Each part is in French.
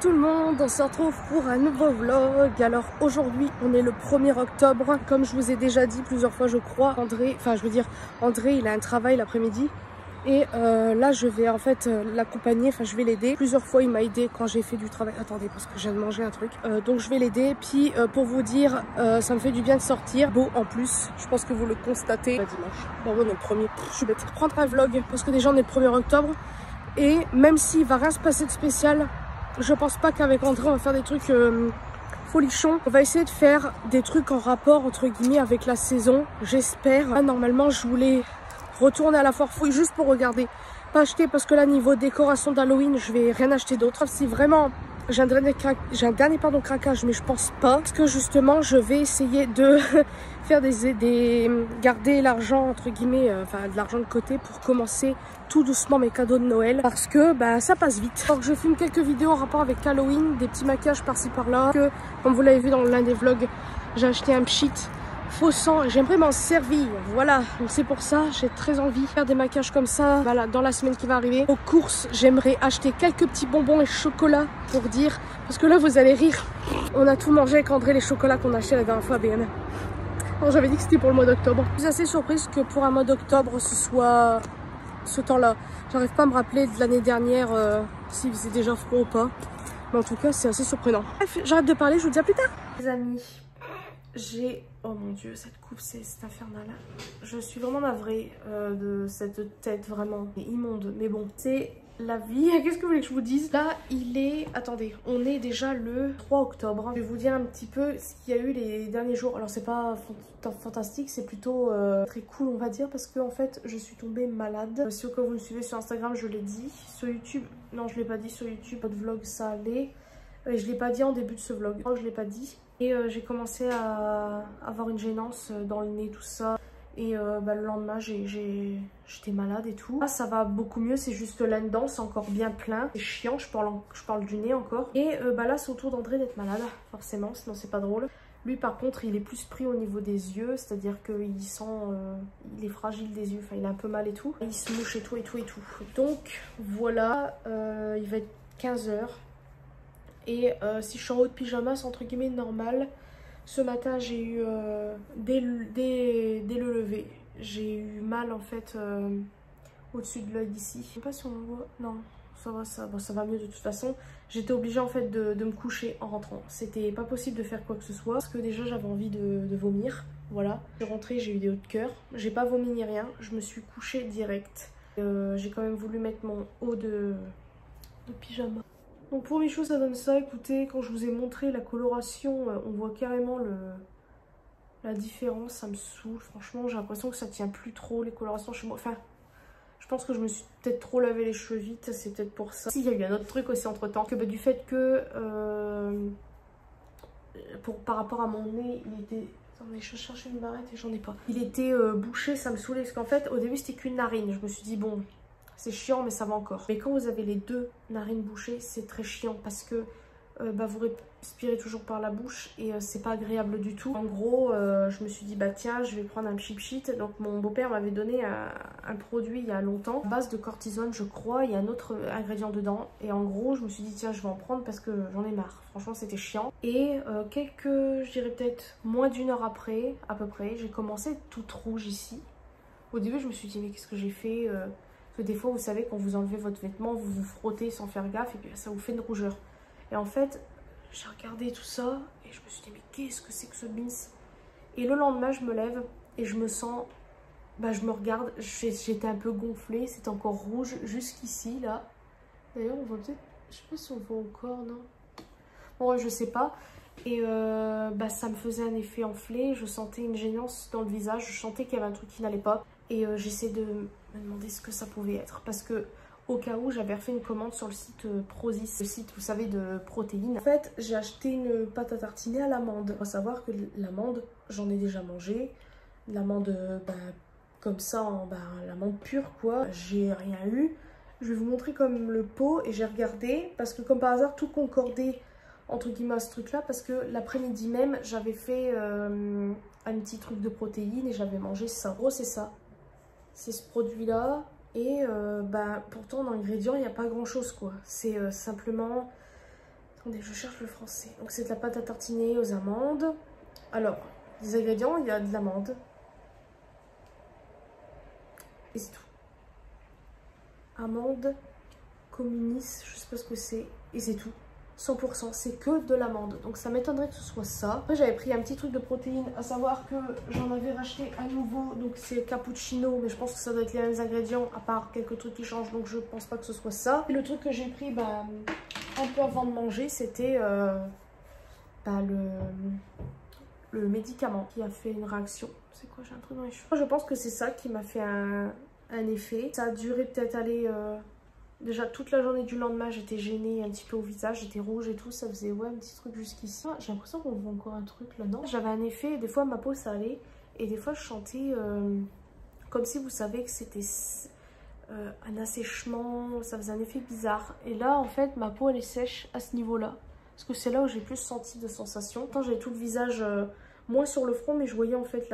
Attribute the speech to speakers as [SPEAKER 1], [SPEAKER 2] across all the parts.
[SPEAKER 1] tout le monde, on se retrouve pour un nouveau vlog. Alors aujourd'hui on est le 1er octobre. Comme je vous ai déjà dit plusieurs fois je crois, André il a un travail l'après-midi. Et là je vais en fait l'accompagner, enfin je vais l'aider. Plusieurs fois il m'a aidé quand j'ai fait du travail. Attendez parce que je viens de manger un truc. Donc je vais l'aider. Puis pour vous dire, ça me fait du bien de sortir. Beau en plus, je pense que vous le constatez. Pas dimanche, bon on est le 1er. Je suis bête. Prendre un vlog parce que déjà on est le 1er octobre. Et même s'il va rien se passer de spécial, je pense pas qu'avec André on va faire des trucs folichons. On va essayer de faire des trucs en rapport entre guillemets avec la saison, j'espère. Normalement je voulais retourner à la foire fouille juste pour regarder, pas acheter parce que là niveau décoration d'Halloween je vais rien acheter d'autre. Si vraiment j'ai un dernier craquage, mais je pense pas, parce que justement je vais essayer de faire garder l'argent entre guillemets, enfin de l'argent de côté pour commencer tout doucement mes cadeaux de Noël, parce que bah ça passe vite. Donc je filme quelques vidéos en rapport avec Halloween, des petits maquillages par-ci par-là, que comme vous l'avez vu dans l'un des vlogs, j'ai acheté un pchit faux sang, j'aimerais m'en servir, voilà, donc c'est pour ça, j'ai très envie de faire des maquillages comme ça, voilà, dans la semaine qui va arriver. Aux courses, j'aimerais acheter quelques petits bonbons et chocolats pour dire, parce que là vous allez rire, on a tout mangé avec André les chocolats qu'on a acheté la dernière fois à BN. Alors j'avais dit que c'était pour le mois d'octobre. Je suis assez surprise que pour un mois d'octobre ce soit ce temps-là. J'arrive pas à me rappeler de l'année dernière s'il faisait déjà froid ou pas, mais en tout cas c'est assez surprenant. Bref, j'arrête de parler, je vous dis à plus tard. Les amis, oh mon dieu, cette coupe c'est infernal. Je suis vraiment navrée de cette tête vraiment immonde, mais bon, c'est la vie. Qu'est-ce que vous voulez que je vous dise? Là il est, attendez, on est déjà le 3 octobre. Je vais vous dire un petit peu ce qu'il y a eu les derniers jours. Alors c'est pas fantastique, c'est plutôt très cool on va dire, parce que en fait je suis tombée malade. Si vous me suivez sur Instagram je l'ai dit, sur YouTube, non je l'ai pas dit sur YouTube, votre vlog ça allait. Et je l'ai pas dit en début de ce vlog, je crois que je l'ai pas dit. Et j'ai commencé à avoir une gênance dans le nez, tout ça. Et bah, le lendemain, j'étais malade et tout. Là, ça va beaucoup mieux, c'est juste là-dedans, c'est encore bien plein. C'est chiant, je parle du nez encore. Et bah, là, c'est au tour d'André d'être malade, forcément, sinon c'est pas drôle. Lui, par contre, il est plus pris au niveau des yeux, c'est-à-dire qu'il sent... il est fragile des yeux, enfin, il a un peu mal et tout. Il se mouche et tout, et tout, et tout. Donc, voilà, il va être 15 h. Et si je suis en haut de pyjama, c'est entre guillemets normal. Ce matin, j'ai eu, dès le lever, j'ai eu mal en fait au-dessus de l'œil d'ici. Je sais pas si on voit, non, ça va mieux de toute façon. J'étais obligée en fait de me coucher en rentrant. C'était pas possible de faire quoi que ce soit, parce que déjà j'avais envie de vomir, voilà. Je suis rentrée, j'ai eu des hauts de cœur, j'ai pas vomi ni rien, je me suis couchée direct. J'ai quand même voulu mettre mon haut de pyjama. Donc pour Michou ça donne ça, écoutez, quand je vous ai montré la coloration, on voit carrément la différence, ça me saoule, franchement j'ai l'impression que ça tient plus trop les colorations chez moi, enfin je pense que je me suis peut-être trop lavé les cheveux vite, c'est peut-être pour ça. Si, il y a eu un autre truc aussi entre temps, que bah, du fait que par rapport à mon nez, il était... Attendez, je cherche une barrette et j'en ai pas. Il était bouché, ça me saoulait, parce qu'en fait au début c'était qu'une narine, je me suis dit bon... C'est chiant mais ça va encore. Mais quand vous avez les deux narines bouchées, c'est très chiant parce que bah, vous respirez toujours par la bouche et c'est pas agréable du tout. En gros, je me suis dit bah tiens, je vais prendre un pchit. Donc mon beau-père m'avait donné un produit il y a longtemps, à base de cortisone je crois, il y a un autre ingrédient dedans. Et en gros, je me suis dit tiens, je vais en prendre parce que j'en ai marre. Franchement, c'était chiant. Et je dirais peut-être moins d'une heure après, à peu près, j'ai commencé à être toute rouge ici. Au début, je me suis dit mais qu'est-ce que j'ai fait Parce que des fois, vous savez, quand vous enlevez votre vêtement, vous vous frottez sans faire gaffe et puis ça vous fait une rougeur. Et en fait, j'ai regardé tout ça et je me suis dit, mais qu'est-ce que c'est que ce bins? Et le lendemain, je me lève et je me sens... Bah, je me regarde, j'étais un peu gonflée, c'était encore rouge jusqu'ici, là. D'ailleurs, on voit peut-être... Je sais pas si on voit encore, non? Bon, je sais pas. Et bah, ça me faisait un effet enflé, je sentais une gênance dans le visage, je sentais qu'il y avait un truc qui n'allait pas. Et j'essaie de me demander ce que ça pouvait être. Parce que au cas où, j'avais refait une commande sur le site Prozis, le site, vous savez, de protéines. En fait, j'ai acheté une pâte à tartiner à l'amande. Il faut savoir que l'amande, j'en ai déjà mangé. L'amande, bah, comme ça, bah, l'amande pure, quoi. J'ai rien eu. Je vais vous montrer comme le pot et j'ai regardé. Parce que comme par hasard, tout concordait entre guillemets à ce truc-là. Parce que l'après-midi même, j'avais fait un petit truc de protéines et j'avais mangé ça. En gros, c'est ça. C'est ce produit là et bah, pourtant dans l'ingrédient il n'y a pas grand chose quoi, c'est simplement Attendez, je cherche le français. Donc c'est de la pâte à tartiner aux amandes. Alors, les ingrédients, il y a de l'amande. Et c'est tout. Amande, communis, je sais pas ce que c'est. Et c'est tout. 100%, c'est que de l'amande. Donc ça m'étonnerait que ce soit ça. Après j'avais pris un petit truc de protéines, à savoir que j'en avais racheté à nouveau. Donc c'est cappuccino, mais je pense que ça doit être les mêmes ingrédients, à part quelques trucs qui changent. Donc je pense pas que ce soit ça. Et le truc que j'ai pris un peu avant de manger, c'était le médicament qui a fait une réaction. C'est quoi, j'ai un truc dans les cheveux. Je pense que c'est ça qui m'a fait un effet. Ça a duré peut-être déjà toute la journée du lendemain, j'étais gênée un petit peu au visage, j'étais rouge et tout, ça faisait un petit truc jusqu'ici. Ah, j'ai l'impression qu'on voit encore un truc là, non? J'avais un effet, des fois ma peau ça allait, et des fois je sentais comme si vous savez que c'était un assèchement, ça faisait un effet bizarre. Et là en fait ma peau elle est sèche à ce niveau-là, parce que c'est là où j'ai plus senti de sensations. Quand j'avais tout le visage moins sur le front, mais je voyais en fait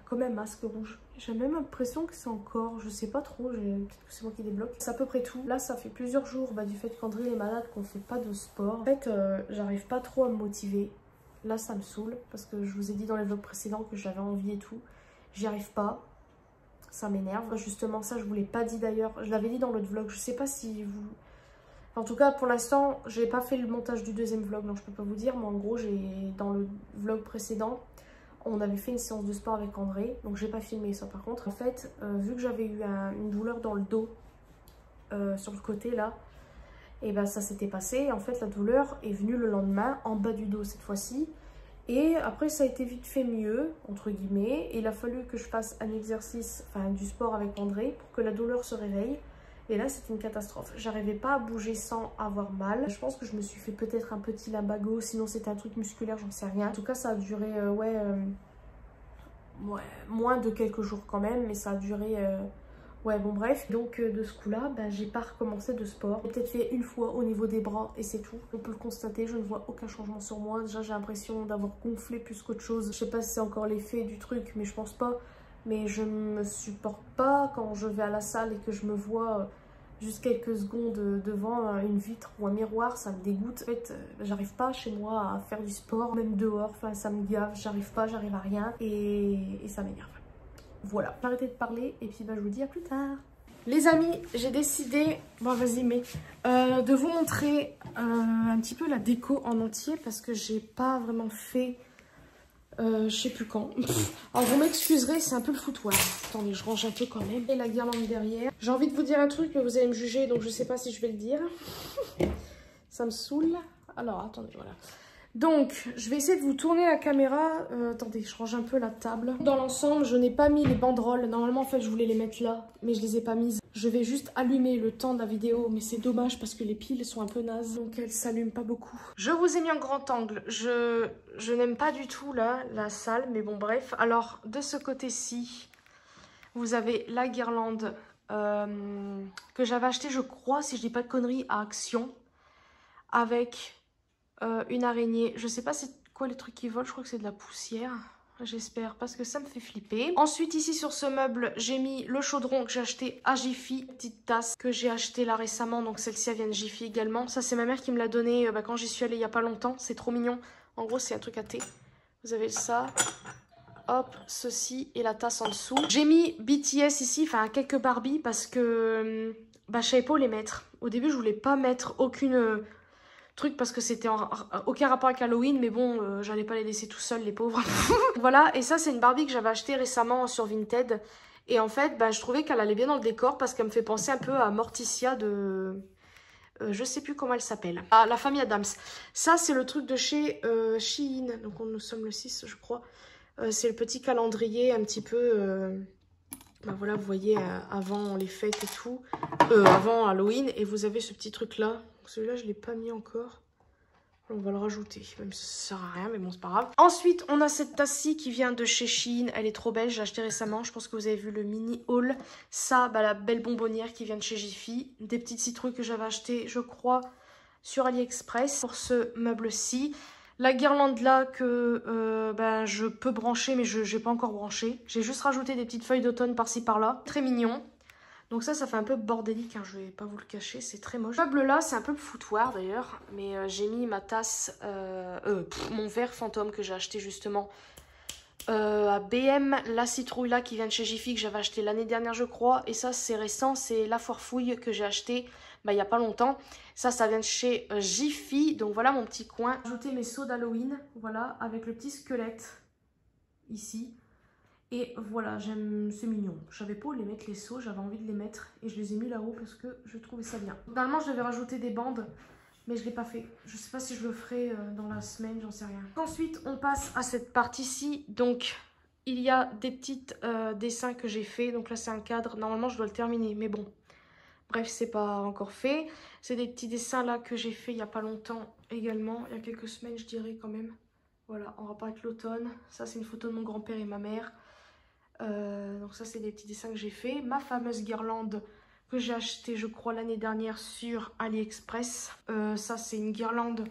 [SPEAKER 1] comme un masque rouge. J'ai même l'impression que c'est encore, je sais pas trop, peut-être que c'est moi qui débloque. C'est à peu près tout. Là ça fait plusieurs jours du fait qu'André est malade qu'on fait pas de sport. En fait j'arrive pas trop à me motiver. Là ça me saoule parce que je vous ai dit dans les vlogs précédents que j'avais envie et tout. J'y arrive pas. Ça m'énerve. Justement ça je vous l'ai pas dit d'ailleurs. Je l'avais dit dans l'autre vlog. Je sais pas si vous... En tout cas pour l'instant j'ai pas fait le montage du deuxième vlog donc je peux pas vous dire. Mais en gros dans le vlog précédent on avait fait une séance de sport avec André, donc j'ai pas filmé ça par contre. En fait, vu que j'avais eu une douleur dans le dos, sur le côté là, et ben ça s'était passé. En fait, la douleur est venue le lendemain, en bas du dos cette fois-ci. Et après, ça a été vite fait mieux, entre guillemets. Et il a fallu que je fasse un exercice, enfin du sport avec André, pour que la douleur se réveille. Et là, c'était une catastrophe. J'arrivais pas à bouger sans avoir mal. Je pense que je me suis fait peut-être un petit lumbago. Sinon, c'était un truc musculaire, j'en sais rien. En tout cas, ça a duré, moins de quelques jours quand même. Mais ça a duré, bon bref. Donc, de ce coup-là, j'ai pas recommencé de sport. J'ai peut-être fait une fois au niveau des bras et c'est tout. On peut le constater, je ne vois aucun changement sur moi. Déjà, j'ai l'impression d'avoir gonflé plus qu'autre chose. Je sais pas si c'est encore l'effet du truc, mais je pense pas. Mais je me supporte pas quand je vais à la salle et que je me vois juste quelques secondes devant une vitre ou un miroir, ça me dégoûte. En fait, j'arrive pas chez moi à faire du sport, même dehors, enfin ça me gave, j'arrive à rien et ça m'énerve. Voilà, j'arrête de parler et puis je vous dis à plus tard. Les amis, j'ai décidé, de vous montrer un petit peu la déco en entier parce que j'ai pas vraiment fait... je sais plus quand. Alors vous m'excuserez, c'est un peu le foutoir. Attendez, je range un peu quand même. Et la guirlande derrière. J'ai envie de vous dire un truc, mais vous allez me juger, donc je sais pas si je vais le dire. Ça me saoule. Alors, attendez, voilà. Donc, je vais essayer de vous tourner la caméra. Attendez, je range un peu la table. Dans l'ensemble, je n'ai pas mis les banderoles. Normalement, en fait, je voulais les mettre là, mais je les ai pas mises. Je vais juste allumer le temps de la vidéo, mais c'est dommage parce que les piles sont un peu nazes, donc elles s'allument pas beaucoup. Je vous ai mis en grand angle. Je n'aime pas du tout là, la salle, mais bon, bref. Alors, de ce côté-ci, vous avez la guirlande que j'avais achetée, je crois, si je dis pas de conneries, à Action, avec... une araignée, je sais pas c'est quoi les trucs qui volent, je crois que c'est de la poussière, j'espère, parce que ça me fait flipper. Ensuite ici sur ce meuble, j'ai mis le chaudron que j'ai acheté à Jiffy, petite tasse que j'ai acheté là récemment, donc celle-ci elle vient de Jiffy également. Ça c'est ma mère qui me l'a donné quand j'y suis allée il y a pas longtemps, c'est trop mignon. En gros c'est un truc à thé, vous avez ça, hop, ceci et la tasse en dessous. J'ai mis BTS ici, enfin quelques Barbie parce que je savais pas où les mettre. Au début je voulais pas mettre aucune... truc parce que c'était aucun rapport avec Halloween, mais bon, j'allais pas les laisser tout seuls, les pauvres. Voilà, et ça c'est une Barbie que j'avais achetée récemment sur Vinted. Et en fait, je trouvais qu'elle allait bien dans le décor parce qu'elle me fait penser un peu à Morticia de... je sais plus comment elle s'appelle. Ah, la famille Adams. Ça c'est le truc de chez Shein, donc nous sommes le 6 je crois. C'est le petit calendrier un petit peu... voilà, vous voyez, avant les fêtes et tout, avant Halloween, et vous avez ce petit truc-là. Celui-là, je ne l'ai pas mis encore. On va le rajouter, même si ça sert à rien, mais bon, c'est pas grave. Ensuite, on a cette tasse-ci qui vient de chez Shein. Elle est trop belle, j'ai acheté récemment. Je pense que vous avez vu le mini haul. Ça, la belle bonbonnière qui vient de chez Jiffy. Des petites citrouilles que j'avais achetées, je crois, sur AliExpress pour ce meuble-ci. La guirlande là que je peux brancher mais je n'ai pas encore branché. J'ai juste rajouté des petites feuilles d'automne par-ci par-là. Très mignon. Donc ça fait un peu bordélique, hein, je vais pas vous le cacher, c'est très moche. Le meuble là, c'est un peu le foutoir d'ailleurs, mais j'ai mis ma tasse, mon verre fantôme que j'ai acheté justement à BM, la citrouille là qui vient de chez Jiffy que j'avais acheté l'année dernière je crois. Et ça c'est récent, c'est la forfouille que j'ai acheté il y a pas longtemps. Ça vient de chez Jiffy, donc voilà mon petit coin. J'ai ajouté mes seaux d'Halloween, voilà, avec le petit squelette ici. Et voilà, c'est mignon. Je savais pas où les mettre les seaux, j'avais envie de les mettre. Et je les ai mis là-haut parce que je trouvais ça bien. Normalement, je devais rajouter des bandes, mais je l'ai pas fait. Je sais pas si je le ferai dans la semaine, j'en sais rien. Ensuite, on passe à cette partie-ci. Donc, il y a des petits dessins que j'ai fait. Donc là, c'est un cadre. Normalement, je dois le terminer, mais bon. Bref, c'est pas encore fait. C'est des petits dessins là que j'ai fait il y a pas longtemps également. Il y a quelques semaines, je dirais quand même. Voilà, en rapport avec l'automne. Ça, c'est une photo de mon grand-père et ma mère. Donc ça c'est des petits dessins que j'ai fait. Ma fameuse guirlande que j'ai achetée je crois l'année dernière sur AliExpress. Ça c'est une guirlande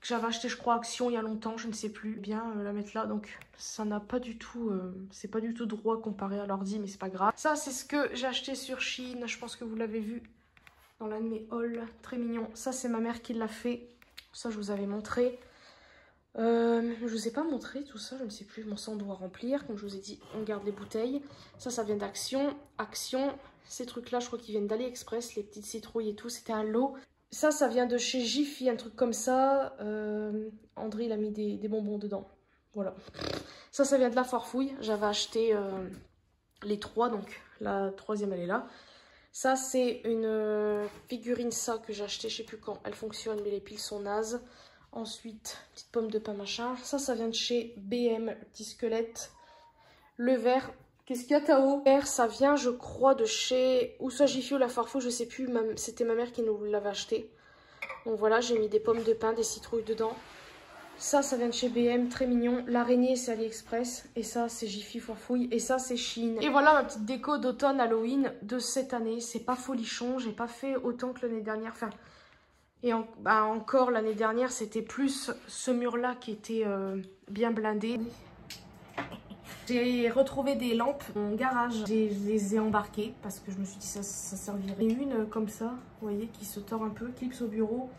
[SPEAKER 1] que j'avais achetée je crois à Action il y a longtemps, je ne sais plus bien la mettre là. Donc ça n'a pas du tout, c'est pas du tout droit comparé à l'ordi mais c'est pas grave. Ça c'est ce que j'ai acheté sur Shein, je pense que vous l'avez vu dans l'un de mes hauls, très mignon. Ça c'est ma mère qui l'a fait, ça je vous avais montré. Je vous ai pas montré tout ça, je ne sais plus, mon sang doit remplir. Comme je vous ai dit, on garde les bouteilles. Ça vient d'Action. Action, ces trucs là je crois qu'ils viennent d'AliExpress, les petites citrouilles et tout, c'était un lot. Ça vient de chez Jiffy, un truc comme ça. André il a mis des bonbons dedans, voilà. Ça vient de la Farfouille, j'avais acheté les 3, donc la troisième elle est là. Ça c'est une figurine ça que j'ai acheté je sais plus quand, elle fonctionne mais les piles sont nazes. Ensuite, petite pomme de pain machin. Ça vient de chez BM, le petit squelette. Le verre, qu'est-ce qu'il y a Tao? Le verre, ça vient, je crois, de chez... ou soit Jiffy ou la Farfouille, je sais plus. C'était ma mère qui nous l'avait acheté. Donc voilà, j'ai mis des pommes de pain, des citrouilles dedans. Ça vient de chez BM, très mignon. L'araignée, c'est AliExpress. Et ça, c'est Jiffy Farfouille. Et ça, c'est Shein. Et voilà ma petite déco d'automne Halloween de cette année. C'est pas folichon, j'ai pas fait autant que l'année dernière. Enfin... Et encore l'année dernière, c'était plus ce mur-là qui était bien blindé. J'ai retrouvé des lampes dans mon garage. Je les ai embarquées parce que je me suis dit ça servirait. Et une comme ça, vous voyez, qui se tord un peu, clips au bureau.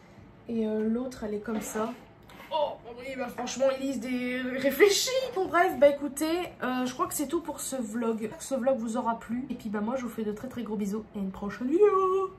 [SPEAKER 1] Et l'autre, elle est comme ça. Oh, oui, franchement, Elise, réfléchis. Bon, bref, écoutez, je crois que c'est tout pour ce vlog. Ce vlog vous aura plu. Et puis, moi, je vous fais de très très gros bisous et à une prochaine vidéo.